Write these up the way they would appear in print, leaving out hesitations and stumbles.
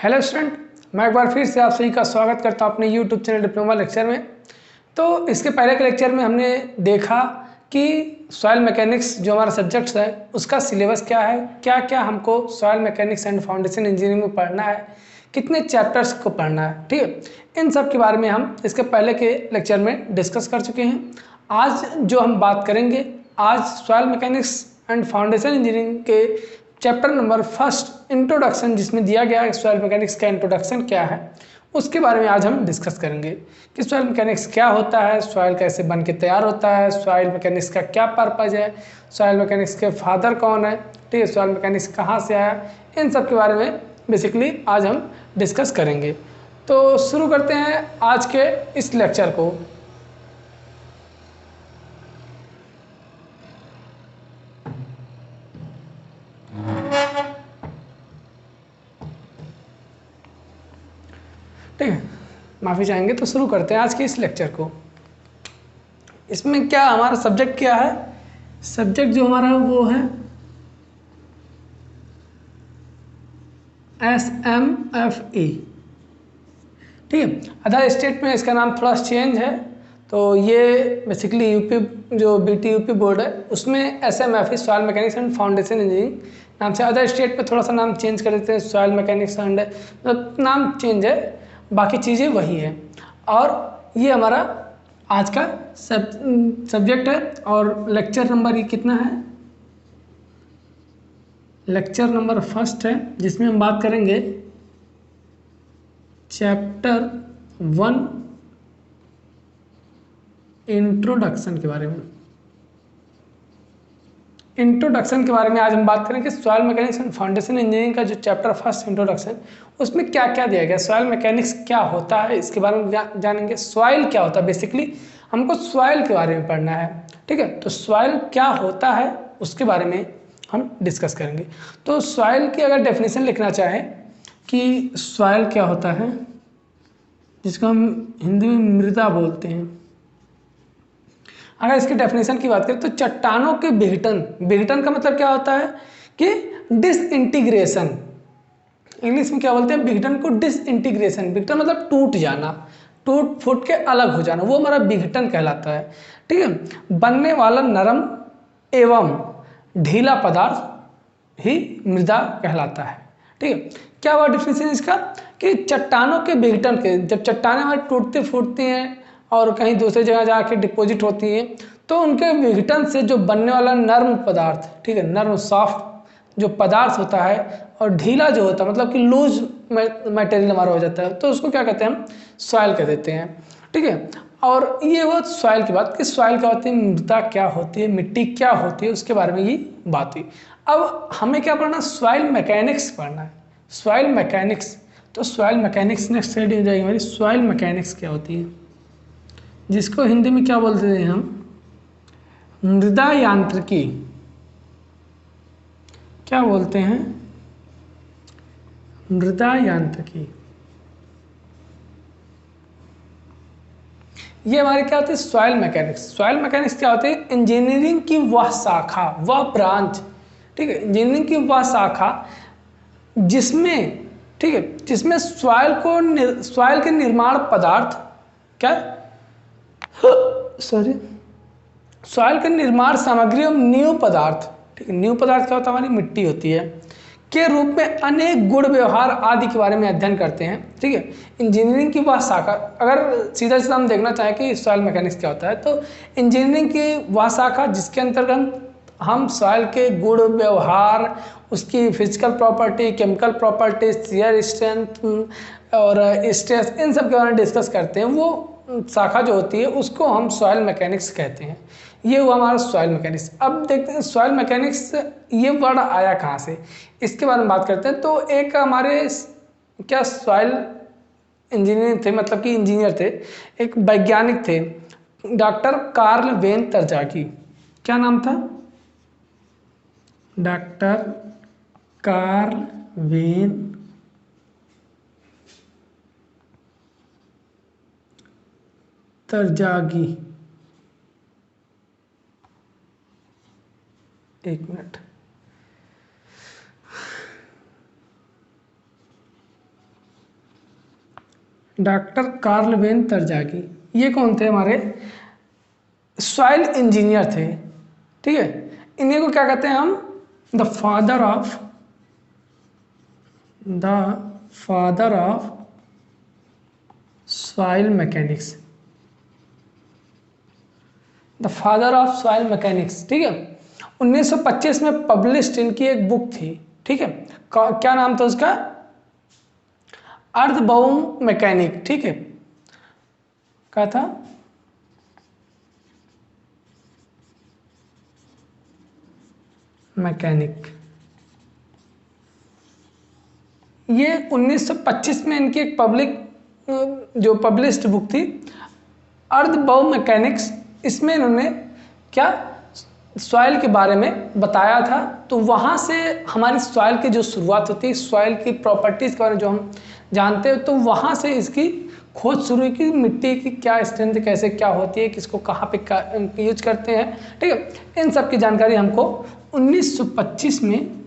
Hello student, मैं एक बार फिर से आप सभी का स्वागत करता हूं अपने यूट्यूब चैनल डिप्लोमा लेक्चर में। तो इसके पहले के लेक्चर में हमने देखा कि सॉइल मैकेनिक्स जो हमारा सब्जेक्ट है उसका सिलेबस क्या है, क्या क्या हमको soil mechanics and foundation engineering में पढ़ना है, कितने चैप्टर्स को पढ़ना है। ठीक है, इन सब के बारे में हम इसके पहले के लेक्चर में डिस्कस कर चुके हैं। आज जो हम बात करेंगे, आज soil mechanics and foundation engineering के चैप्टर नंबर फर्स्ट इंट्रोडक्शन, जिसमें दिया गया है सॉइल मैकेनिक्स का इंट्रोडक्शन क्या है, उसके बारे में आज हम डिस्कस करेंगे कि सॉइल मैकेनिक्स क्या होता है, सॉइल कैसे बन के तैयार होता है, सॉइल मैकेनिक्स का क्या पर्पज है, सॉइल मैकेनिक्स के फादर कौन है, ठीक है, सॉइल मैकेनिक्स कहाँ से आया, इन सब के बारे में बेसिकली आज हम डिस्कस करेंगे। तो शुरू करते हैं आज के इस लेक्चर को। ठीक है, माफ़ी चाहेंगे। तो शुरू करते हैं आज के इस लेक्चर को। इसमें क्या हमारा सब्जेक्ट क्या है, सब्जेक्ट जो हमारा वो है SMFE। ठीक है, अदर स्टेट में इसका नाम थोड़ा चेंज है। तो ये बेसिकली यूपी जो BT UP बोर्ड है उसमें SMFE soil mechanics and foundation engineering नाम से, अदर स्टेट में थोड़ा सा नाम चेंज कर देते हैं, सॉइल मैकेनिक्स एंड, मतलब नाम चेंज है, बाकी चीज़ें वही है। और ये हमारा आज का सब्जेक्ट है। और लेक्चर नंबर ये कितना है, लेक्चर नंबर फर्स्ट है, जिसमें हम बात करेंगे चैप्टर 1 इंट्रोडक्शन के बारे में। इंट्रोडक्शन के बारे में आज हम बात करेंगे। Soil mechanics and foundation engineering का जो चैप्टर फर्स्ट इंट्रोडक्शन, उसमें क्या क्या दिया गया, सॉइल मैकेनिक्स क्या होता है इसके बारे में जानेंगे। सॉइल क्या होता है, बेसिकली हमको सॉइल के बारे में पढ़ना है। ठीक है, तो सॉइल क्या होता है उसके बारे में हम डिस्कस करेंगे। तो सॉइल की अगर डेफिनेशन लिखना चाहें कि सॉइल क्या होता है, जिसको हम हिंदी में मृदा बोलते हैं, अगर इसकी डेफिनेशन की बात करें तो चट्टानों के विघटन, विघटन का मतलब क्या होता है कि डिसइंटीग्रेशन, इंग्लिश में क्या बोलते हैं विघटन को, डिसइंटीग्रेशन। विघटन मतलब टूट जाना, टूट फूट के अलग हो जाना, वो हमारा विघटन कहलाता है। ठीक है, बनने वाला नरम एवं ढीला पदार्थ ही मृदा कहलाता है। ठीक है, क्या हुआ डिफिनेशन इसका कि चट्टानों के विघटन के, जब चट्टानें हमारी टूटती फूटती हैं और कहीं दूसरी जगह जाके डिपॉजिट होती हैं, तो उनके विघटन से जो बनने वाला नर्म पदार्थ, ठीक है, नर्म सॉफ्ट जो पदार्थ होता है, और ढीला जो होता है मतलब कि लूज मटेरियल हमारा हो जाता है, तो उसको क्या कहते हैं हम, सॉइल कह देते हैं। ठीक है, और ये वो सॉइल की बात कि सॉइल क्या होती है, मृदा क्या होती है, मिट्टी क्या होती है, उसके बारे में ये बात हुई। अब हमें क्या पढ़ना, सॉइल मैकेनिक्स पढ़ना है, सॉइल मैकेनिक्स। तो सॉइल मैकेनिक्स नेक्स्ट स्टडी हो जाएगी हमारी, सॉइल मैकेनिक्स क्या होती है, जिसको हिंदी में क्या बोलते हैं हम, मृदा यांत्रिकी। क्या बोलते हैं, मृदा यांत्रिकी। ये हमारे क्या होती है, सॉइल मैकेनिक्स। सॉइल मैकेनिक्स क्या होती है, इंजीनियरिंग की वह शाखा, वह ब्रांच, ठीक है, इंजीनियरिंग की वह शाखा जिसमें, ठीक है, जिसमें सॉइल के निर्माण पदार्थ, क्या, सॉरी, सॉइल के निर्माण सामग्री एवं नींव पदार्थ, ठीक है, नींव पदार्थ क्या होता है, हमारी मिट्टी होती है, के रूप में अनेक गुण व्यवहार आदि के बारे में अध्ययन करते हैं। ठीक है, इंजीनियरिंग की वह शाखा, अगर सीधा सीधा हम देखना चाहें कि सॉइल मैकेनिक्स क्या होता है, तो इंजीनियरिंग की वह शाखा जिसके अंतर्गत हम सॉइल के गुण व्यवहार, उसकी physical property, chemical property, shear strength और स्ट्रेस, इन सब के बारे में डिस्कस करते हैं, वो शाखा जो होती है उसको हम सॉइल मैकेनिक्स कहते हैं। ये हुआ हमारा सॉइल मैकेनिक्स। अब देखते हैं सॉइल मैकेनिक्स ये वर्ड आया कहाँ से, इसके बारे में बात करते हैं। तो एक हमारे क्या सॉइल इंजीनियर थे, मतलब कि इंजीनियर थे, एक वैज्ञानिक थे, डॉक्टर कार्ल वेन तरजागी। क्या नाम था, डॉक्टर कार्ल वेन तरजागी। एक मिनट, डॉक्टर कार्ल वेन तरजागी, ये कौन थे? हमारे सॉइल इंजीनियर थे, ठीक है। इन्हीं को क्या कहते हैं हम? The father of soil mechanics, the father of soil mechanics, ठीक है। 1925 में पब्लिश्ड इनकी एक बुक थी, ठीक है। क्या नाम था उसका? अर्थबाउम मैकेनिक, ठीक है। क्या था? मैकेनिक। ये 1925 में इनकी एक जो पब्लिश्ड बुक थी, अर्थबाउम मैकेनिक्स। इसमें इन्होंने क्या सॉइल के बारे में बताया था। तो वहाँ से हमारी सॉइल की जो शुरुआत होती है, सॉइल की प्रॉपर्टीज़ के बारे में जो हम जानते हैं, तो वहाँ से इसकी खोज शुरू हुई कि मिट्टी की क्या स्ट्रेंथ, कैसे क्या होती है, किसको कहाँ पे यूज करते हैं, ठीक है। इन सब की जानकारी हमको 1925 में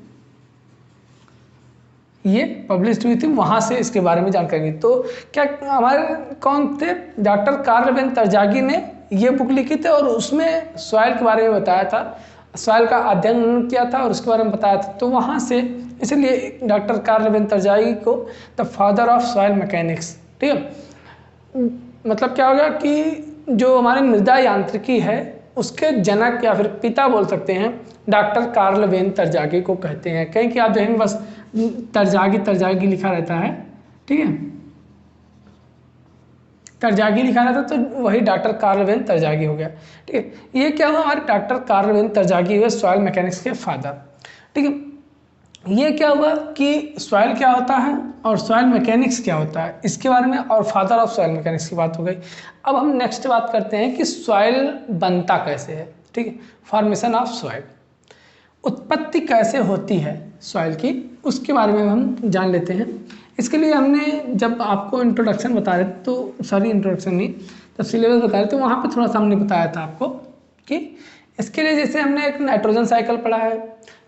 ये पब्लिश हुई थी, वहाँ से इसके बारे में जानकारी। तो क्या हमारे कौन थे? डॉक्टर कार्ल वेन तरजागी ने ये बुक लिखी थी और उसमें सॉइल के बारे में बताया था, सॉइल का अध्ययन किया था और उसके बारे में बताया था। तो वहाँ से इसलिए डॉक्टर कार्ल वेन तरजागी को the father of soil mechanics, ठीक है। मतलब क्या होगा कि जो हमारी मृदा यांत्रिकी है उसके जनक या फिर पिता बोल सकते हैं, डॉक्टर कार्ल वेन तरजागी को कहते हैं। कहीं कि आप देखेंगे बस तरजागी लिखा रहता है, ठीक है, तरजागी लिखा रहता तो वही डॉक्टर कार्ल वेन तरजागी हो गया, ठीक है। ये क्या हुआ? हमारे डॉक्टर कार्ल वेन तरजागी हुए सॉइल मैकेनिक्स के फादर, ठीक है। ये क्या हुआ कि सॉइल क्या होता है और सॉइल मैकेनिक्स क्या होता है, इसके बारे में, और फादर ऑफ सॉइल मैकेनिक्स की बात हो गई। अब हम नेक्स्ट बात करते हैं कि सॉइल बनता कैसे है, ठीक है। फॉर्मेशन ऑफ सॉइल, उत्पत्ति कैसे होती है सॉइल की, उसके बारे में हम जान लेते हैं। इसके लिए हमने जब आपको इंट्रोडक्शन बता रहे थे, तो सॉरी इंट्रोडक्शन नहीं, जब सिलेबस बता रहे थे वहाँ पे थोड़ा सा हमने बताया था आपको कि इसके लिए जैसे हमने एक नाइट्रोजन साइकिल पढ़ा है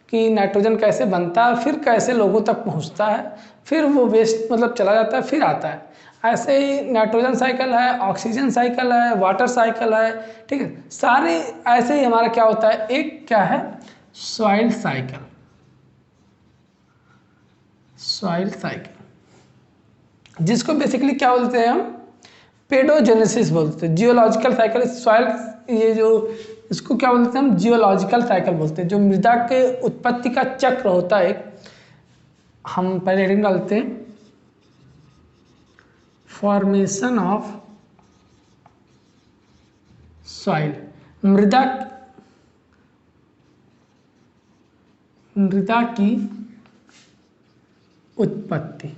कि नाइट्रोजन कैसे बनता है, फिर कैसे लोगों तक पहुँचता है, फिर वो वेस्ट मतलब चला जाता है, फिर आता है। ऐसे ही नाइट्रोजन साइकिल है, ऑक्सीजन साइकिल है, वाटर साइकिल है, ठीक है। सारे ऐसे ही हमारा क्या होता है, एक क्या है, सॉइल साइकिल, सॉइल साइकिल, जिसको बेसिकली क्या बोलते हैं हम, पेडोजेनेसिस बोलते हैं। जियोलॉजिकल साइकिल सॉइल, ये जो इसको क्या बोलते हैं हम, जियोलॉजिकल साइकिल बोलते हैं। जो मृदा के उत्पत्ति का चक्र होता है, हम पहले हेडिंग डालते हैं, फॉर्मेशन ऑफ सॉइल, मृदा की उत्पत्ति।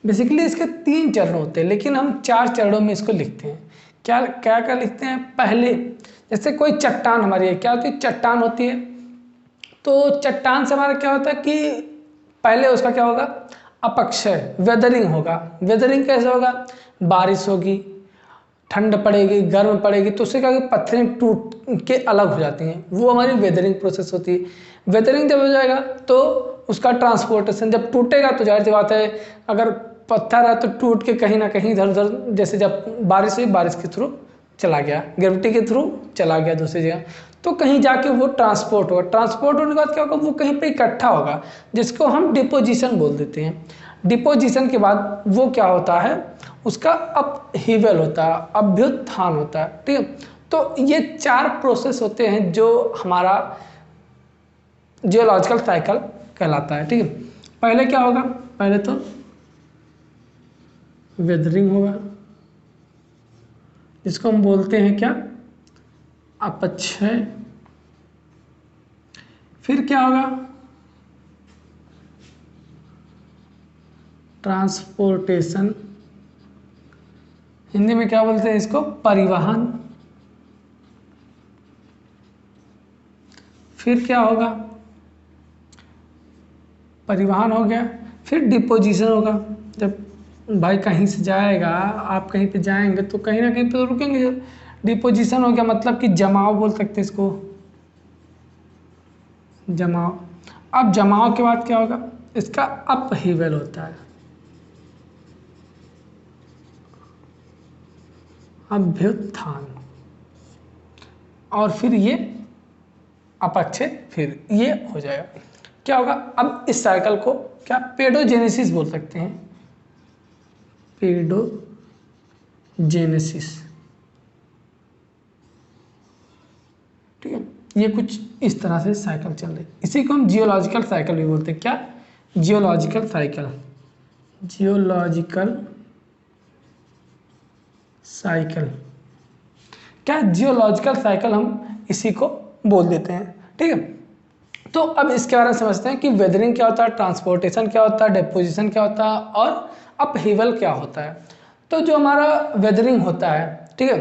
बेसिकली इसके 3 चरण होते हैं, लेकिन हम 4 चरणों में इसको लिखते हैं। क्या क्या क्या लिखते हैं? पहले जैसे कोई चट्टान हमारी है, क्या होती है, चट्टान होती है। तो चट्टान से हमारा क्या होता है कि पहले उसका क्या होगा, अपक्षय, वेदरिंग होगा। वेदरिंग कैसे होगा? बारिश होगी, ठंड पड़ेगी, गर्म पड़ेगी, तो उससे क्या होगा, पत्थरें टूट के अलग हो जाती हैं, वो हमारी वेदरिंग प्रोसेस होती है। वेदरिंग जब हो जाएगा तो उसका ट्रांसपोर्टेशन, जब टूटेगा तो जाहिर सी बात है, अगर पत्थर है तो टूट के कहीं ना कहीं इधर उधर, जैसे जब बारिश हुई, बारिश के थ्रू चला गया, ग्रेविटी के थ्रू चला गया दूसरी जगह, तो कहीं जाके वो ट्रांसपोर्ट होगा। ट्रांसपोर्ट होने के बाद क्या होगा, वो कहीं पे इकट्ठा होगा, जिसको हम डिपोजिशन बोल देते हैं। डिपोजिशन के बाद वो क्या होता है, उसका अपहीवल होता है, अभ्युत्थान होता है, ठीक है। तो ये 4 प्रोसेस होते हैं जो हमारा जियोलॉजिकल साइकिल कहलाता है, ठीक है। पहले क्या होगा, पहले तो वेदरिंग होगा, जिसको हम बोलते हैं क्या, अपक्षय। फिर क्या होगा, ट्रांसपोर्टेशन, हिंदी में क्या बोलते हैं इसको, परिवहन। फिर क्या होगा, परिवहन हो गया। फिर डिपोजिशन होगा, जब भाई कहीं से जाएगा, आप कहीं पे जाएंगे तो कहीं ना कहीं पे तो रुकेंगे। डिपोजिशन हो गया, मतलब कि जमाव बोल सकते हैं इसको, जमाव। अब जमाव के बाद क्या होगा, इसका अपहीवल होता है, अभ्युत्थान, और फिर ये अपक्षय, फिर ये हो जाएगा। क्या होगा अब इस साइकिल को क्या पेडोजेनेसिस बोल सकते हैं, पेडोजेनेसिस। ठीक है, ये कुछ इस तरह से साइकिल चल रही है। इसी को हम जियोलॉजिकल साइकिल भी बोलते हैं। क्या? Geological cycle, geological cycle. क्या? जियोलॉजिकल साइकिल हम इसी को बोल देते हैं। ठीक है, तो अब इसके बारे में समझते हैं कि वेदरिंग क्या होता है, ट्रांसपोर्टेशन क्या होता है, डिपोजिशन क्या होता है और अपहीवल क्या होता है। तो जो हमारा वेदरिंग होता है, ठीक है,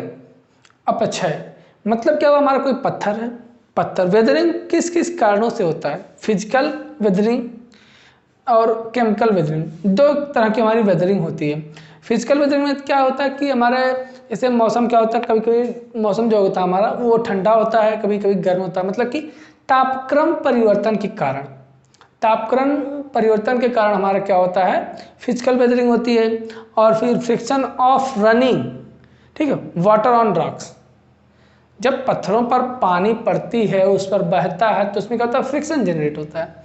अपक्षय मतलब क्या हुआ, हमारा कोई पत्थर है, पत्थर वेदरिंग किस किस कारणों से होता है, फिजिकल वेदरिंग और केमिकल वेदरिंग, दो तरह की हमारी वेदरिंग होती है। फिजिकल वेदरिंग में क्या होता है कि हमारे जैसे मौसम क्या होता है, कभी कभी मौसम जो होता है हमारा वो ठंडा होता है, कभी कभी गर्म होता है, मतलब कि तापक्रम परिवर्तन के कारण, तापक्रम परिवर्तन के कारण हमारा क्या होता है, फिजिकल वेदरिंग होती है। और फिर फ्रिक्शन ऑफ रनिंग, ठीक है, वाटर ऑन रॉक्स, जब पत्थरों पर पानी पड़ती है, उस पर बहता है, तो उसमें क्या होता है, फ्रिक्शन जनरेट होता है,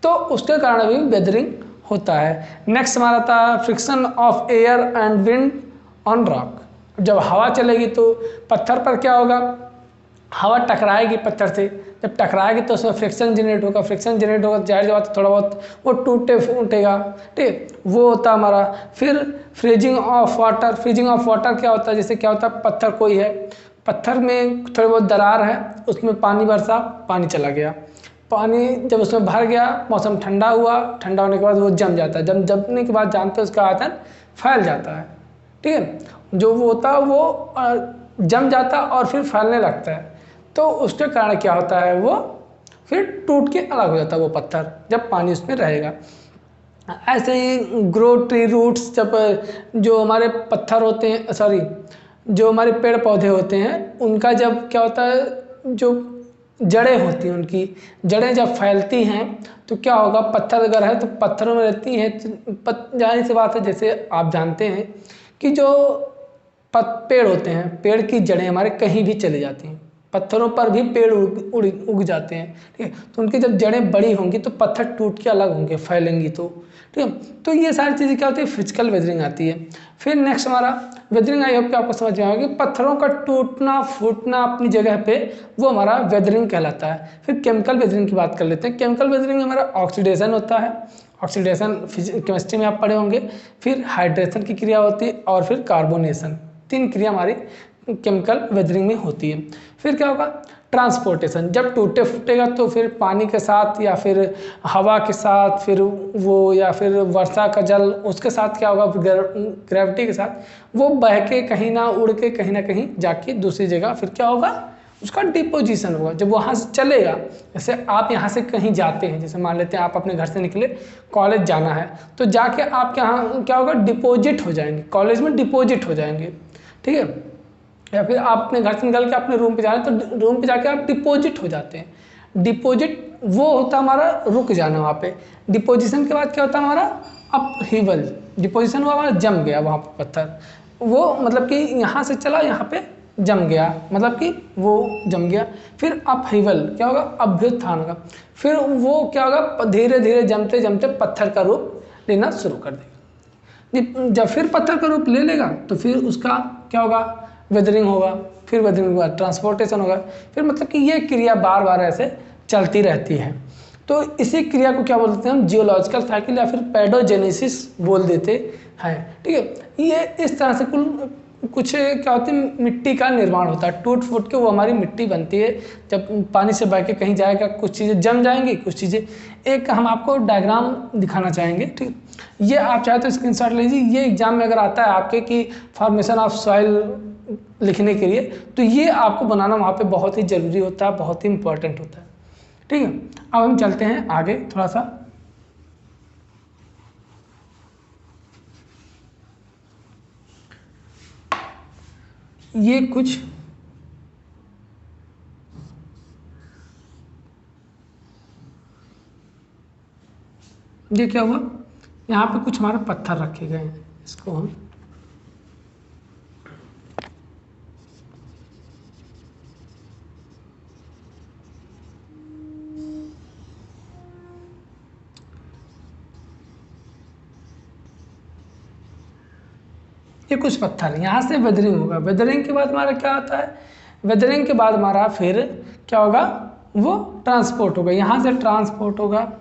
तो उसके कारण भी वेदरिंग होता है। नेक्स्ट हमारा था friction of air and wind on rock, जब हवा चलेगी तो पत्थर पर क्या होगा, हवा टकराएगी पत्थर से, जब टकराएगी तो उसमें फ्रिक्शन जनरेट होगा, फ्रिक्शन जनरेट होगा, जाहिर बात थोड़ा बहुत वो टूटे फूटेगा, ठीक, वो होता है हमारा। फिर freezing of water, freezing of water क्या होता है, जैसे क्या होता है, पत्थर कोई है, पत्थर में थोड़ी बहुत दरार है, उसमें पानी बरसा, पानी चला गया, पानी जब उसमें भर गया, मौसम ठंडा हुआ, ठंडा होने के बाद वो जम जाता है, जमने के बाद जानते हैं उसका आयतन फैल जाता है, ठीक है, जो वो होता है वो जम जाता और फिर फैलने लगता है, तो उसके कारण क्या होता है, वो फिर टूट के अलग हो जाता है वो पत्थर, जब पानी उसमें रहेगा। ऐसे ही ग्रो ट्री रूट्स, जब जो हमारे पत्थर होते हैं, सॉरी, जो हमारे पेड़ पौधे होते हैं, उनका जब क्या होता है, जो जड़ें होती हैं, उनकी जड़ें जब फैलती हैं तो क्या होगा, पत्थर अगर है तो पत्थरों में रहती हैं, जाहिर सी बात है, जैसे आप जानते हैं कि जो पेड़ होते हैं, पेड़ की जड़ें हमारे कहीं भी चली जाती हैं, पत्थरों पर भी पेड़ उग जाते हैं, ठीक है, तो उनकी जब जड़ें बड़ी होंगी तो पत्थर टूट के अलग होंगे, फैलेंगी, तो ठीक है, तो ये सारी चीज़ें क्या होती है, फिजिकल वेदरिंग आती है। फिर नेक्स्ट हमारा वेदरिंग, आई होप कि आपको समझ में आएगा कि पत्थरों का टूटना फूटना अपनी जगह पे, वो हमारा वेदरिंग कहलाता है। फिर केमिकल वेदरिंग की बात कर लेते हैं। केमिकल वेदरिंग में हमारा ऑक्सीडेशन होता है, ऑक्सीडेशन केमिस्ट्री में आप पढ़े होंगे। फिर हाइड्रेशन की क्रिया होती है, और फिर कार्बोनेशन, तीन क्रिया हमारी केमिकल वेदरिंग में होती है। फिर क्या होगा, ट्रांसपोर्टेशन, जब टूटे फूटेगा तो फिर पानी के साथ या फिर हवा के साथ, फिर वो या फिर वर्षा का जल उसके साथ क्या होगा, ग्रेविटी के साथ वो बह के कहीं ना उड़ के कहीं ना कहीं जाके दूसरी जगह फिर क्या होगा, उसका डिपोजिशन होगा, जब वहाँ से चलेगा। जैसे आप यहाँ से कहीं जाते हैं, जैसे मान लेते हैं आप अपने घर से निकले, कॉलेज जाना है, तो जाके आप यहाँ क्या होगा, डिपोजिट हो जाएंगे, कॉलेज में डिपोजिट हो जाएंगे, ठीक है, या फिर आप अपने घर से निकल के अपने रूम पे जा रहे हैं तो रूम पे जाके आप डिपॉजिट हो जाते हैं। डिपॉजिट वो होता है हमारा रुक जाना वहाँ पे। डिपोजिशन के बाद क्या होता है हमारा, अपहीवल, डिपोजिशन हुआ हमारा, जम गया वहाँ पे पत्थर, वो मतलब कि यहाँ से चला यहाँ पे जम गया, मतलब कि वो जम गया। फिर अपहीवल क्या होगा, अभ्युत्थान होगा, फिर वो क्या होगा, धीरे धीरे जमते जमते पत्थर का रूप लेना शुरू कर देगा। जब फिर पत्थर का रूप ले लेगा तो फिर उसका क्या होगा, वेदरिंग होगा, फिर वेदरिंग के बाद ट्रांसपोर्टेशन होगा, फिर मतलब कि ये क्रिया बार बार ऐसे चलती रहती है। तो इसी क्रिया को क्या बोलते हैं हम, जियोलॉजिकल साइकिल या फिर पेडोजेनेसिस बोल देते हैं, ठीक है। ये इस तरह से कुछ क्या होती है, मिट्टी का निर्माण होता है, टूट फूट के वो हमारी मिट्टी बनती है, जब पानी से बह के कहीं जाएगा, कुछ चीज़ें जम जाएंगी, कुछ चीज़ें, एक हम आपको डायग्राम दिखाना चाहेंगे, ठीक, ये आप चाहे तो स्क्रीनशॉट लीजिए, ये एग्जाम में अगर आता है आपके कि फॉर्मेशन ऑफ सॉइल लिखने के लिए, तो ये आपको बनाना वहाँ पे बहुत ही ज़रूरी होता है, बहुत ही इंपॉर्टेंट होता है, ठीक है। अब हम चलते हैं आगे थोड़ा सा, ये कुछ ये क्या हुआ, यहाँ पे कुछ हमारे पत्थर रखे गए हैं, इसको हम ये कुछ पत्थर है, यहाँ से वेदरिंग होगा, वेदरिंग के बाद हमारा क्या होता है, वेदरिंग के बाद हमारा फिर क्या होगा, वो ट्रांसपोर्ट होगा, यहाँ से ट्रांसपोर्ट होगा,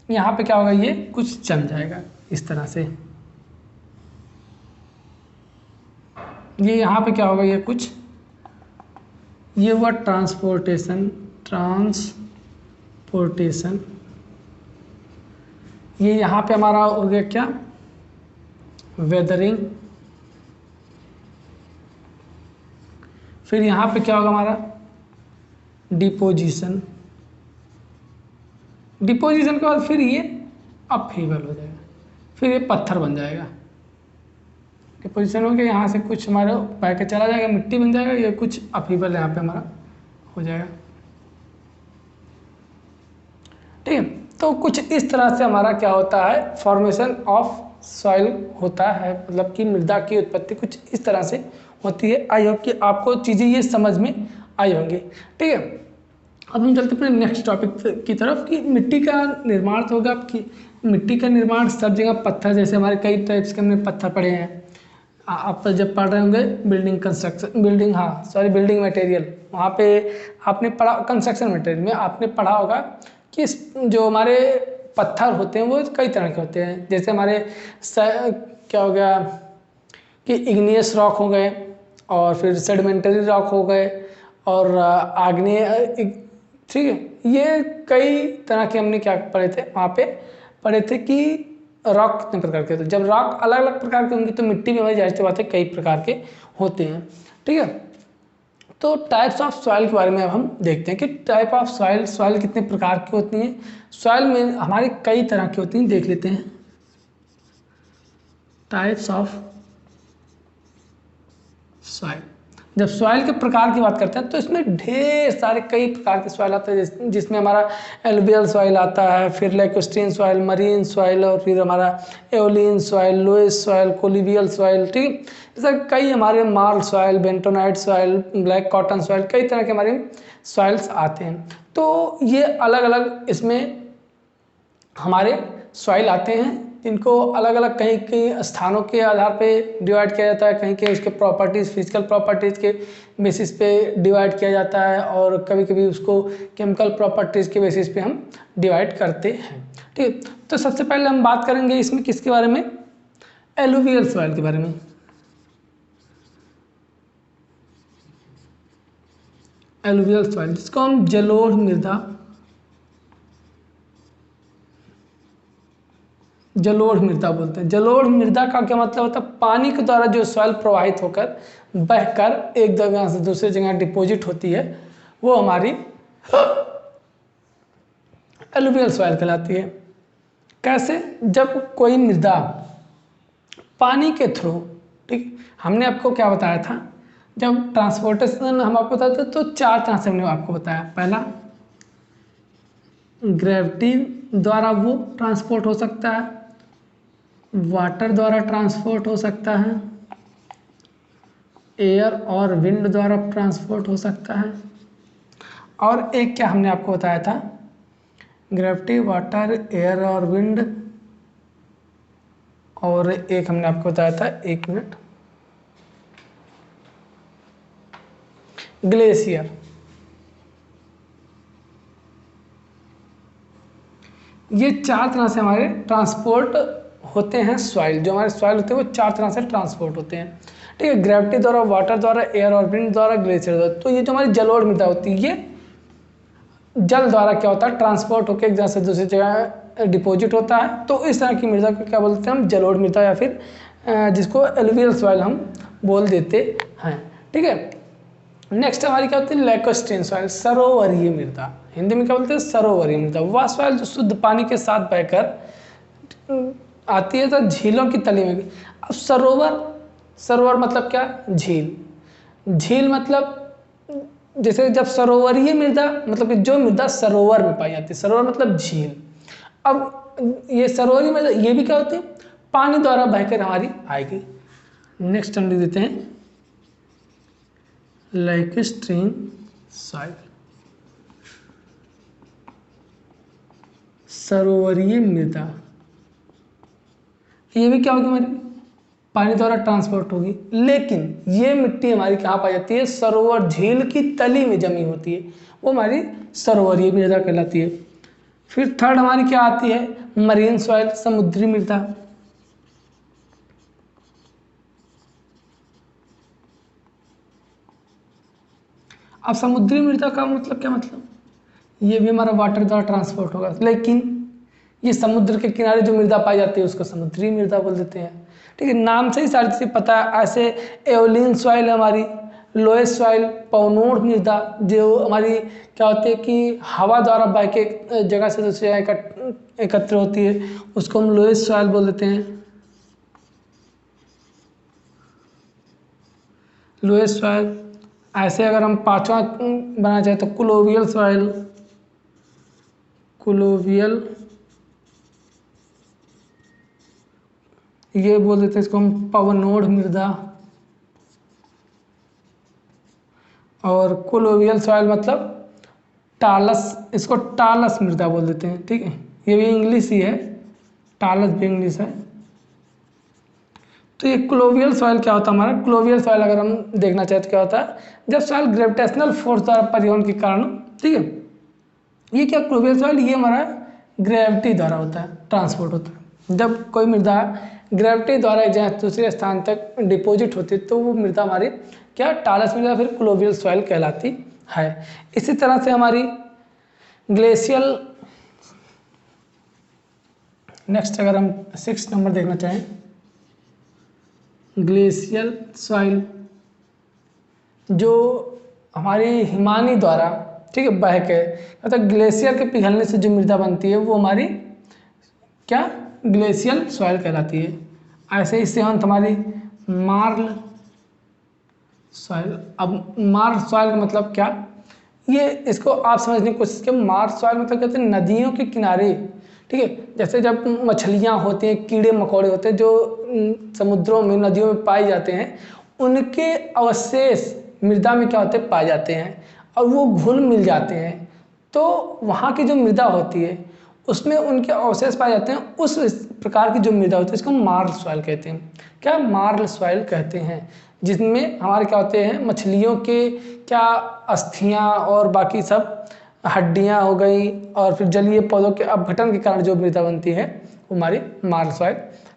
यहाँ पे क्या होगा, ये कुछ जम जाएगा इस तरह से, ये यहाँ पे क्या होगा, ये कुछ, ये हुआ ट्रांसपोर्टेशन, ट्रांसपोर्टेशन, ये यहाँ पे हमारा हो गया क्या, वेदरिंग, फिर यहाँ पे क्या होगा हमारा, डिपोजिशन, डिपोजिशन के बाद फिर ये अपहीवल हो जाएगा, फिर ये पत्थर बन जाएगा, डिपोजिशन हो गया, यहाँ से कुछ हमारा बह के चला जाएगा, मिट्टी बन जाएगा, ये कुछ अपहीवल यहाँ पे हमारा हो जाएगा, ठीक है। तो कुछ इस तरह से हमारा क्या होता है, फॉर्मेशन ऑफ सॉइल होता है, मतलब कि मृदा की उत्पत्ति कुछ इस तरह से होती है। आई होप कि आपको चीज़ें ये समझ में आई होंगी, ठीक है। अब हम चलते अपने नेक्स्ट टॉपिक की तरफ कि मिट्टी का निर्माण तो होगा, कि मिट्टी का निर्माण सब जगह पत्थर, जैसे हमारे कई टाइप्स के हमने पत्थर पढ़े हैं, आप तो जब पढ़ रहे होंगे बिल्डिंग कंस्ट्रक्शन, बिल्डिंग, हाँ सॉरी, बिल्डिंग मटेरियल, वहाँ पे आपने पढ़ा, कंस्ट्रक्शन मटेरियल में आपने पढ़ा होगा कि जो हमारे पत्थर होते हैं वो कई तरह के होते हैं, जैसे हमारे क्या हो गया कि इग्नियस रॉक हो गए, और फिर सेडिमेंटरी रॉक हो गए, और आग्नेय, ठीक है। ये कई तरह के हमने क्या पढ़े थे, वहाँ पे पढ़े थे कि रॉक कितने प्रकार के होते हैं। जब रॉक अलग अलग प्रकार के होंगे तो मिट्टी भी हमारी जाहिर सी बात है कई प्रकार के होते हैं, ठीक है। तो टाइप्स ऑफ सॉइल के बारे में अब हम देखते हैं कि टाइप ऑफ सॉइल, सॉइल कितने प्रकार की होती हैं। सॉइल में हमारी कई तरह की होती हैं, देख लेते हैं। टाइप्स ऑफ सॉइल, जब सॉइल के प्रकार की बात करते हैं तो इसमें ढेर सारे कई प्रकार के सॉइल आते हैं, जिसमें हमारा एलुवियल सॉइल आता है, फिर लैकोस्ट्रीन सॉइल, मरीन सॉइल, और फिर हमारा aeolian soil, loess soil, colluvial soil, ठीक। जैसे कई हमारे marl soil, bentonite soil, black cotton soil, कई तरह के हमारे सॉइल्स आते हैं। तो ये अलग अलग इसमें हमारे सॉइल आते हैं, इनको अलग अलग कहीं कहीं स्थानों के आधार पे डिवाइड किया जाता है, कहीं कहीं उसके प्रॉपर्टीज़, फिजिकल प्रॉपर्टीज़ के बेसिस पे डिवाइड किया जाता है, और कभी कभी उसको केमिकल प्रॉपर्टीज़ के बेसिस पे हम डिवाइड करते हैं, ठीक है। तो सबसे पहले हम बात करेंगे इसमें किसके बारे में, एलुवियल सॉइल के बारे में। एलुवियल सॉइल जिसको हम जलोढ़ मृदा, जलोढ़ मृदा बोलते हैं। जलोढ़ मृदा का क्या मतलब होता है, पानी के द्वारा जो सॉइल प्रवाहित होकर बहकर एक जगह से दूसरी जगह डिपॉजिट होती है, वो हमारी एलुवियल सॉइल कहलाती है। कैसे, जब कोई मृदा पानी के थ्रू, ठीक, हमने आपको क्या बताया था, जब ट्रांसपोर्टेशन हम आपको बताते तो 4 तरह से हमने आपको बताया। पहला, ग्रेविटी द्वारा वो ट्रांसपोर्ट हो सकता है, वाटर द्वारा ट्रांसपोर्ट हो सकता है, एयर और विंड द्वारा ट्रांसपोर्ट हो सकता है, और एक क्या हमने आपको बताया था, ग्रेविटी, वाटर, एयर और विंड, और एक हमने आपको बताया था, 1 मिनट, ग्लेशियर। ये 4 तरह से हमारे ट्रांसपोर्ट होते हैं सॉइल, जो हमारे सॉइल होते हैं वो 4 तरह से ट्रांसपोर्ट होते हैं, ठीक है। ग्रेविटी द्वारा, वाटर द्वारा, एयर और विंड द्वारा, ग्लेशियर द्वारा। तो ये जो हमारी जलोढ़ मृदा होती है, ये जल द्वारा क्या होता है, ट्रांसपोर्ट होकर एक जगह से दूसरी जगह डिपॉजिट होता है। तो इस तरह की मृदा को क्या बोलते हैं हम, जलोढ़ मृदा, या फिर जिसको एलुवियल सॉइल हम बोल देते हैं, ठीक है। नेक्स्ट हमारी क्या होती है, लैकोस्ट्रीन सॉइल, सरोवरीय मृदा, हिंदी में क्या बोलते हैं, सरोवरीय मृदा। वह सॉइल जो शुद्ध पानी के साथ बहकर आती है तो झीलों की तली में। अब सरोवर, सरोवर मतलब क्या, झील, झील मतलब जैसे जब सरोवरीय मृदा मतलब कि जो मृदा सरोवर में पाई जाती है, सरोवर मतलब झील। अब ये सरोवरीय मृदा ये भी क्या होती है, पानी द्वारा बहकर हमारी आएगी। नेक्स्ट हम लिख देते हैं लैकोस्ट्रीन सॉइल, सरोवरीय मृदा। ये भी क्या होगी हमारी, पानी द्वारा ट्रांसपोर्ट होगी। लेकिन ये मिट्टी हमारी कहाँ पाई जाती है, सरोवर झील की तली में जमी होती है, वो हमारी सरोवरीय मृदा कहलाती है। फिर थर्ड हमारी क्या आती है, मरीन सॉइल, समुद्री मृदा। अब समुद्री मृदा का मतलब क्या, मतलब ये भी हमारा वाटर द्वारा ट्रांसपोर्ट होगा, लेकिन ये समुद्र के किनारे जो मृदा पाई जाती है उसको समुद्री मृदा बोल देते हैं। ठीक है, नाम से ही सारी चीज़ें पता है। ऐसे एओलियन सॉइल हमारी, लोएस्ट सॉइल, पवनोड मृदा जो हमारी क्या होती है कि हवा द्वारा बह के एक जगह से दूसरी जगह एकत्र होती है, उसको हम लोएस्ट सॉइल बोल देते हैं, लोएस्ट सॉइल। ऐसे अगर हम पांचवा बनाना चाहें तो क्लोवियल सॉइल, क्लोवियल ये बोल देते हैं इसको हम पवनोड मृदा। और कोलोवियल सॉइल मतलब टालस, इसको टालस मृदा बोल देते हैं। ठीक है, ये भी इंग्लिश ही है, टालस भी इंग्लिश है। तो ये क्लोवियल सॉइल क्या होता है हमारा, क्लोवियल सॉइल अगर हम देखना चाहें तो क्या होता है, जब सॉइल ग्रेविटेशनल फोर्स द्वारा परिवहन के कारण, ठीक है, ये क्या क्लोवियल सॉइल, ये हमारा ग्रेविटी द्वारा होता है, ट्रांसपोर्ट होता है। जब कोई मृदा ग्रेविटी द्वारा एक जगह दूसरे स्थान तक डिपॉजिट होती है तो वो मृदा हमारी क्या, टालस मृदा, फिर क्लोवियल सॉइल कहलाती है। इसी तरह से हमारी ग्लेशियल, नेक्स्ट अगर हम 6 नंबर देखना चाहें, ग्लेशियल सॉइल जो हमारी हिमानी द्वारा, ठीक है, बह के, मतलब ग्लेशियर के पिघलने से जो मृदा बनती है वो हमारी क्या, ग्लेशियल सॉइल कहलाती है। ऐसे ही सेवंथ हमारी मार्ल सॉइल। अब मार्ल सॉइल का मतलब क्या, ये इसको आप समझने की कोशिश करें। मार्ल सॉइल मतलब कहते हैं नदियों के किनारे, ठीक है, जैसे जब मछलियाँ होती हैं, कीड़े मकोड़े होते हैं जो समुद्रों में, नदियों में पाए जाते हैं, उनके अवशेष मृदा में क्या होते हैं, पाए जाते हैं और वो घुल मिल जाते हैं। तो वहाँ की जो मृदा होती है उसमें उनके अवशेष पाए जाते हैं, उस प्रकार की जो मृदा होती है इसको मार्ल सॉइल कहते हैं। क्या, मार्ल सॉइल कहते हैं, जिसमें हमारे क्या होते हैं, मछलियों के क्या अस्थियाँ और बाकी सब हड्डियाँ हो गई, और फिर जलीय पौधों के अपघटन के कारण जो मृदा बनती है वो हमारी मार्ल सॉइल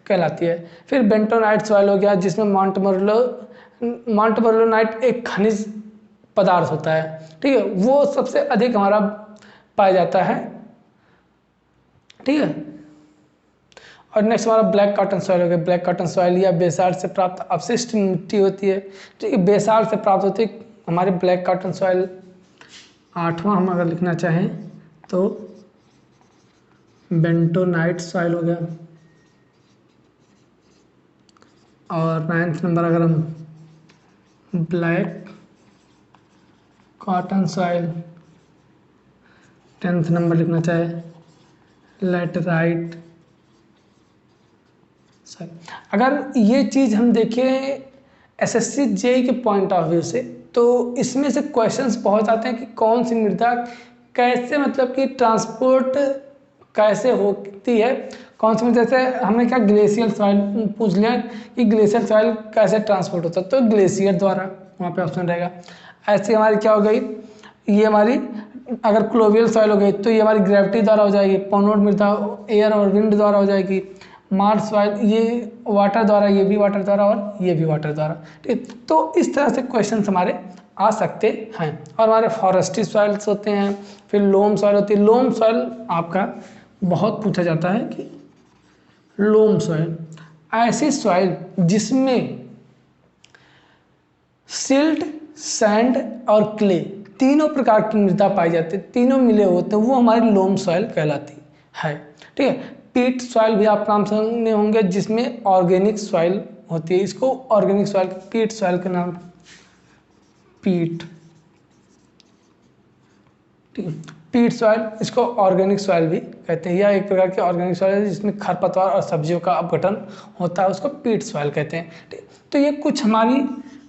कहलाती है। फिर बेंटोनाइट सॉइल हो गया, जिसमें माउंटमर्लोनाइट एक खनिज पदार्थ होता है, ठीक है, वो सबसे अधिक हमारा पाया जाता है। ठीक है, और नेक्स्ट हमारा ब्लैक कॉटन सॉइल हो गया। ब्लैक कॉटन सॉइल या बेसाल्ट से प्राप्त अपशिष्ट मिट्टी होती है, ठीक है, बेसाल्ट से प्राप्त होती है हमारे ब्लैक कॉटन सॉइल। 8वां हम अगर लिखना चाहें तो बेंटोनाइट सॉइल हो गया। और 9th नंबर अगर हम black cotton soil, 10th number लिखना चाहे लैटेराइट सॉइल। अगर ये चीज़ हम देखें एसएससी जेईई के पॉइंट ऑफ व्यू से, तो इसमें से क्वेश्चंस बहुत आते हैं कि कौन सी मृदा कैसे, मतलब कि ट्रांसपोर्ट कैसे होती है, कौन सी मृदा, जैसे हमने क्या ग्लेशियर सॉइल पूछ लिया कि ग्लेशियर सॉइल कैसे ट्रांसपोर्ट होता है, तो ग्लेशियर द्वारा वहाँ पे ऑप्शन रहेगा। ऐसे हमारी क्या हो गई, ये हमारी अगर क्लोवियल सॉइल हो गई तो ये हमारी ग्रेविटी द्वारा हो जाएगी, पॉनोड मृदा एयर और विंड द्वारा हो जाएगी, मार्स सॉइल ये वाटर द्वारा, ये भी वाटर द्वारा और ये भी वाटर द्वारा। ठीक, तो इस तरह से क्वेश्चन हमारे आ सकते हैं। और हमारे फॉरेस्ट्री सॉइल्स होते हैं, फिर लोम सॉइल होती है। लोम सॉइल आपका बहुत पूछा जाता है कि लोम सॉइल ऐसी सॉइल जिसमें सिल्ट, सैंड और क्ले तीनों प्रकार की मृदा पाई जाती है, तीनों मिले होते हैं, वो हमारी लोम सॉइल कहलाती है। ठीक है, पीट सॉइल भी आप नाम सुने होंगे, जिसमें ऑर्गेनिक सॉइल होती है, इसको ऑर्गेनिक सॉइल, पीट सॉइल का नाम पीट। ठीक है, पीट सॉइल, इसको ऑर्गेनिक सॉइल भी कहते हैं। यह एक प्रकार की ऑर्गेनिक सॉइल है जिसमें खरपतवार और सब्जियों का अपघटन होता है, उसको पीट सॉइल कहते हैं। ठीक, तो ये कुछ हमारी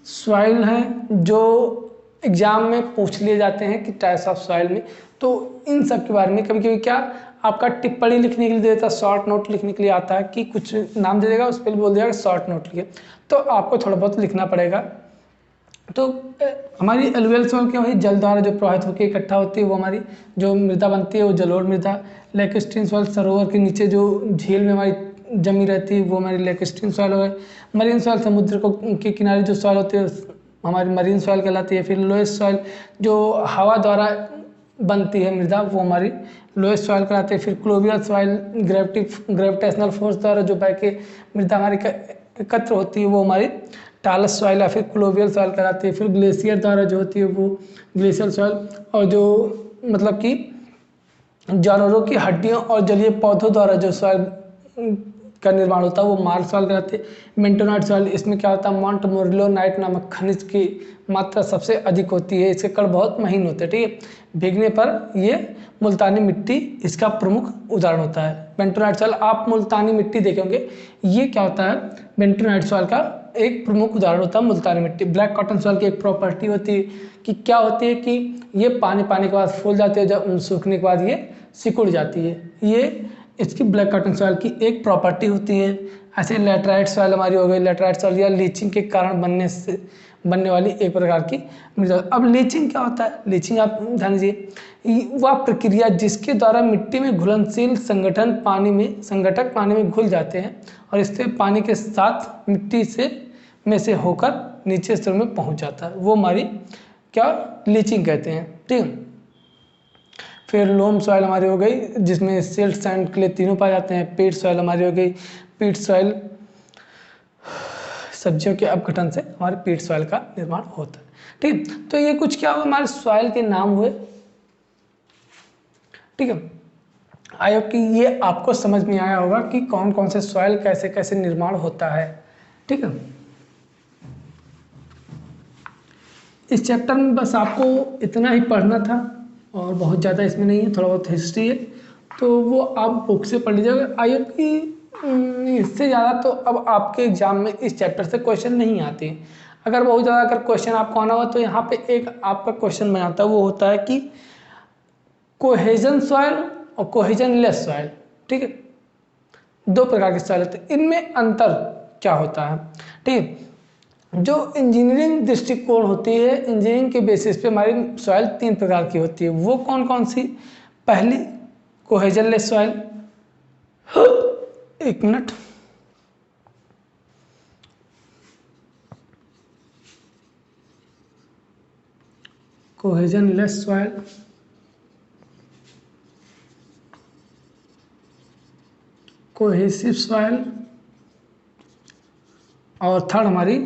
सॉइल हैं जो एग्जाम में पूछ लिए जाते हैं कि टाइप्स ऑफ सॉइल में, तो इन सब के बारे में कभी कभी क्या आपका टिप्पणी लिखने के लिए देता है, शॉर्ट नोट लिखने के लिए आता है कि कुछ नाम दे देगा, उस पर बोल देगा शॉर्ट नोट लिखे, तो आपको थोड़ा बहुत लिखना पड़ेगा। तो हमारी एलुवियल सॉइल क्या हुई, जल द्वारा जो प्रवाहित होकर इकट्ठा होती है वो हमारी जो मृदा बनती है वो जलोढ़ मृदा। लैक्स्टीन सॉइल सरोवर के नीचे जो झील में हमारी जमी रहती है वो हमारी लैक्स्टीन सॉइल हो गई। मरीन सॉइल समुद्र को के किनारे जो सॉइल होती है हमारी मरीन सॉइल कहलाती है। फिर लोएस्ट सॉइल जो हवा द्वारा बनती है मृदा वो हमारी लोएस्ट सॉइल कहलाती है। फिर क्लोवियल सॉइल ग्रेविटेशनल फोर्स द्वारा जो बह के मृदा हमारी एकत्र होती है वो हमारी टालस सॉइल या फिर क्लोवियल सॉइल कहलाती है। फिर ग्लेशियर द्वारा जो होती है वो ग्लेशियल सॉइल, और जो मतलब कि जानवरों की हड्डियों और जलीय पौधों द्वारा जो सॉइल का निर्माण होता है वो मार्ल सॉइल कहलाती है। मेंटोनाइट सॉइल, इसमें क्या होता है मॉन्ट मोरिलोनाइट नामक खनिज की मात्रा सबसे अधिक होती है, इसके कण बहुत महीन होते हैं, ठीक है। भीगने पर ये मुल्तानी मिट्टी इसका प्रमुख उदाहरण होता है। बेंटोनाइट सॉइल, आप मुल्तानी मिट्टी देखेंगे, ये क्या होता है बेंटोनाइट सॉइल का एक प्रमुख उदाहरण होता है मुल्तानी मिट्टी। ब्लैक कॉटन सॉइल की एक प्रॉपर्टी होती है कि क्या होती है कि ये पानी पाने के बाद फूल जाती है, जब सूखने के बाद ये सिकुड़ जाती है, ये इसकी ब्लैक कॉटन सॉइल की एक प्रॉपर्टी होती है। ऐसे लैटराइट सॉइल हमारी हो गई, लैटराइट सॉइल या लीचिंग के कारण बनने वाली एक प्रकार की मृदा। अब लीचिंग क्या होता है, लीचिंग आप ध्यान दीजिए, वह प्रक्रिया जिसके द्वारा मिट्टी में घुलनशील संगठक पानी में घुल जाते हैं और इससे पानी के साथ मिट्टी में से होकर नीचे स्तर में पहुंच जाता है, वो हमारी क्या लीचिंग कहते हैं, ठीक है। फिर लोम सॉइल हमारी हो गई जिसमें सिल्ट सैंड क्ले तीनों पाए जाते हैं। पीट सॉइल हमारी हो गई, पीट सॉइल सब्जियों के अपघटन से हमारे पीट सॉइल का निर्माण होता है, ठीक। तो ये कुछ क्या हुआ हमारे सॉइल के नाम हुए, ठीक है। आई होप कि ये आपको समझ में आया होगा कि कौन कौन से सॉइल कैसे कैसे निर्माण होता है, ठीक है। इस चैप्टर में बस आपको इतना ही पढ़ना था और बहुत ज़्यादा इसमें नहीं है, थोड़ा बहुत हिस्ट्री है तो वो आप बुक से पढ़ लीजिएगा। आई होप कि इससे ज़्यादा तो अब आपके एग्जाम में इस चैप्टर से क्वेश्चन नहीं आते। अगर बहुत ज़्यादा अगर क्वेश्चन आपको आना हो तो यहाँ पे एक आपका क्वेश्चन बन जाता है, वो होता है कि कोहेजन सॉइल और कोहेजन लेस सॉइल, ठीक है। दो प्रकार के सॉइल होते हैं, इनमें अंतर क्या होता है, ठीक है। जो इंजीनियरिंग दृष्टिकोण होती है, इंजीनियरिंग के बेसिस पे हमारी सॉइल 3 प्रकार की होती है, वो कौन कौन सी। पहली कोहेजन लेस सॉइल, एक minute, cohesion less soil, cohesive soil, और थर्ड हमारी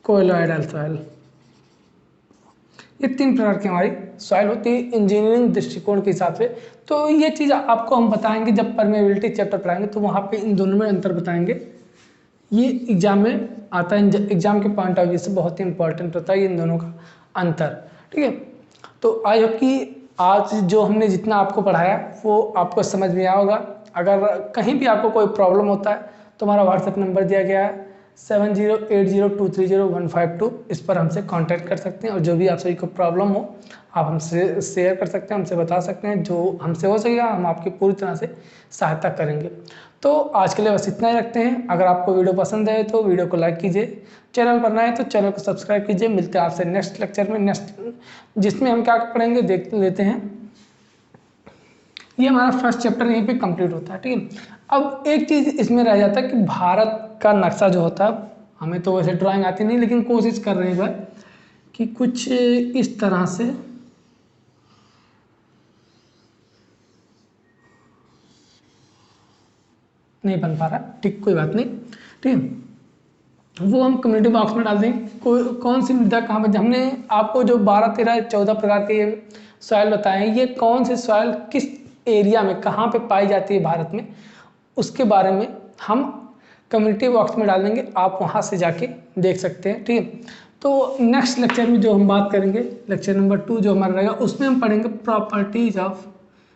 कोलोइडल सॉइल। ये 3 प्रकार की हमारी सॉइल होती है इंजीनियरिंग दृष्टिकोण के हिसाब से। तो ये चीज़ आपको हम बताएंगे जब परमेबिलिटी चैप्टर पढ़ाएंगे, तो वहाँ पे इन दोनों में अंतर बताएंगे। ये एग्जाम में आता है, एग्जाम के पॉइंट ऑफ व्यू से बहुत ही इंपॉर्टेंट होता है इन दोनों का अंतर, ठीक है। तो आई होप कि आज जो हमने जितना आपको पढ़ाया वो आपको समझ में आया होगा। अगर कहीं भी आपको कोई प्रॉब्लम होता है तो हमारा व्हाट्सएप नंबर दिया गया है 7080230152, इस पर हमसे कांटेक्ट कर सकते हैं और जो भी आप सभी को प्रॉब्लम हो आप हमसे शेयर कर सकते हैं, हमसे बता सकते हैं, जो हमसे हो सकेगा हम आपकी पूरी तरह से सहायता करेंगे। तो आज के लिए बस इतना ही रखते हैं। अगर आपको वीडियो पसंद है तो वीडियो को लाइक कीजिए, चैनल पर नए हैं तो चैनल को सब्सक्राइब कीजिए। मिलते हैं आपसे नेक्स्ट लेक्चर में, जिसमें हम क्या पढ़ेंगे देख लेते हैं। ये हमारा फर्स्ट चैप्टर यहीं पे कंप्लीट होता है, ठीक है। अब एक चीज़ इसमें रह जाता है कि भारत का नक्शा जो होता है, हमें तो वैसे ड्राइंग आती नहीं लेकिन कोशिश कर रहे हैं भाई कि कुछ इस तरह से नहीं बन पा रहा, ठीक, कोई बात नहीं, ठीक है। वो हम कम्युनिटी बॉक्स में डाल देंगे कौन सी मृदा कहाँ पर। हमने आपको जो 12, 13, 14 प्रकार के सॉइल बताए हैं, ये कौन से सॉइल किस एरिया में कहाँ पे पाई जाती है भारत में, उसके बारे में हम कम्युनिटी बॉक्स में डाल देंगे, आप वहाँ से जाके देख सकते हैं, ठीक है। तो नेक्स्ट लेक्चर में जो हम बात करेंगे, लेक्चर नंबर 2 जो हमारा रहेगा, उसमें हम पढ़ेंगे properties of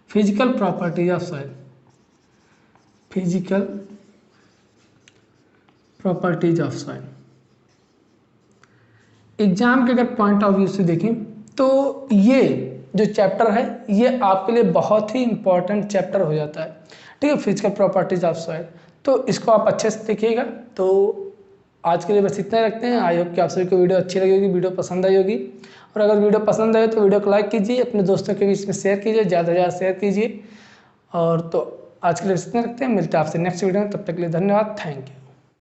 physical properties of soil, physical properties of soil. Exam के अगर पॉइंट ऑफ व्यू से देखें तो ये जो चैप्टर है ये आपके लिए बहुत ही इंपॉर्टेंट चैप्टर हो जाता है, ठीक है, फिजिकल प्रॉपर्टीज ऑफ सॉइल। तो इसको आप अच्छे से देखिएगा। तो आज के लिए बस इतना ही रखते हैं। आई होप कि आप सभी को वीडियो अच्छी लगी होगी, वीडियो पसंद आई होगी। और अगर वीडियो पसंद आए तो वीडियो को लाइक कीजिए, अपने दोस्तों के बीच में शेयर कीजिए, ज़्यादा से ज़्यादा शेयर कीजिए। और तो आज के लिए इतना रखते हैं, मिलते हैं आपसे नेक्स्ट वीडियो में, तब तक के लिए धन्यवाद, थैंक यू।